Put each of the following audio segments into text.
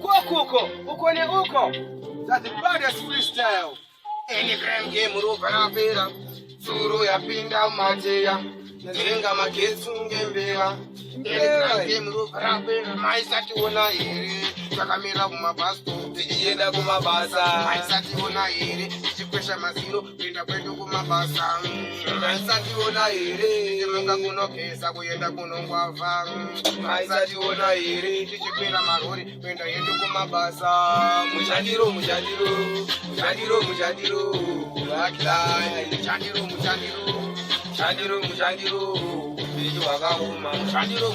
Kuko, uko ne uko. That's the baddest freestyle. Any crime game ruka na pera. Suru ya pinda majeya. Nzenga magetsu ngembera. Any crime game ruka na pera. Maisati ona iri. Takamira kumabasto. Tijienda kumabasa. Maisati ona iri. Tijikwesha maziro. Pinda kwetu kumabasa. Maisati ona iri. Timunga kunokesa kuyenda kunongwava. Maisati ona iri. Tijikwera marori. Pinda yetu kumabasa. Mujadiro. Mujadiro. Biju wakauma. Mujadiro.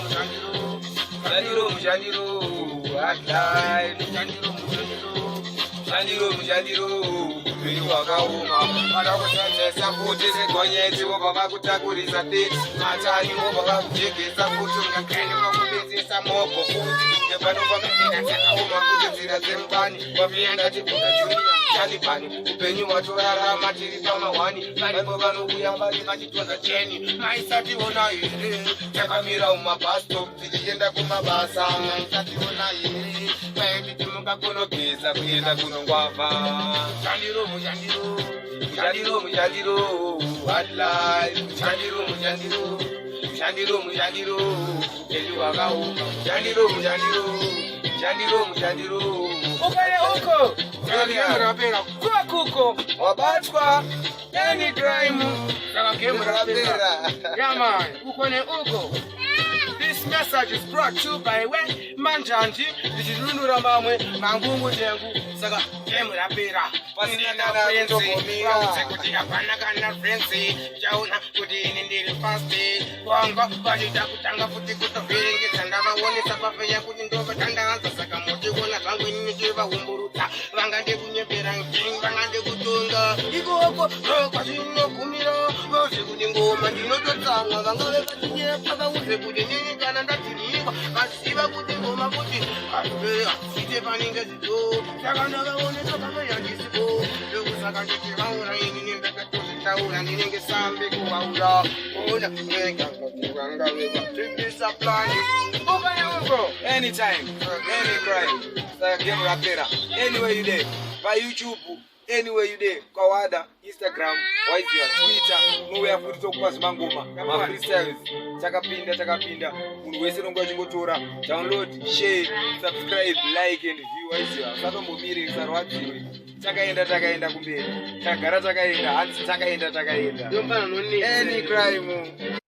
Biju wakauma. Wakakuchachesa kuti segonyeti wobaba kutakurisa teti. Matani wobaba kujegesa kuti ungakeni wakubezesa moko futi. Nepanopa mekina takauma kuti zira zembani. Wavienda tiputa junia. Talibani, upenyu watorarama tiri pamawani. Varipo vanobuya vari vachitoza cheni. Maisati ona iri. Takamira umabasto. Tichienda kumabasa. Maisati ona iri. Maiti timunga kunogeza kuenda kunongwava. Mujadiro. Wadlai. Mujadiro. Eju wakauma. Mujadiro. Ukale uko. Kuko. Wabatwa. Any crime. Yeah man. Uko ne uko. This message is brought to you by Manjanji. This is Lulu Ramamwe. Mangungu Dengu. Saga Kemura Pera. Pasina Frenzy. Wausekuti Apanagana Frenzy. Jauna Kudin in the Fasti. Wanga Badita Kutanga Puti Kutoviring. Tandava Woni Sapafaya Kudindova Tanda. Sakamoji Wona Languin Jiva Umburuta. Vanga de Bunya Perang King. Vanga de Kutunga. Igo Kasino Kumiro. Vosikudingo Mandino Tanga. Vanga Katia Pava Usekudini. Canada Tiniva. Kasiva Kudingo Mabuti. Kasvea. Site Paninga Zito. Sakanaga Woni Sakaya Jisibo. Lusaka Tivauna in the Taura and in the Sambi Kuaura. Ona Mega Kanga River. This a plan. Anytime, any crime. Game Rapera. Anywhere you there. By YouTube. Anywhere you there, Kawada, Instagram, Twitter, nowhere for talk was Mangoma, my freestyles, Chakapinda, Unwese Ngotora, download, share, subscribe, like, and view. Satombo Miri, Sarwati, Takaenda Kumbe, Takara Takaenda, Any crime.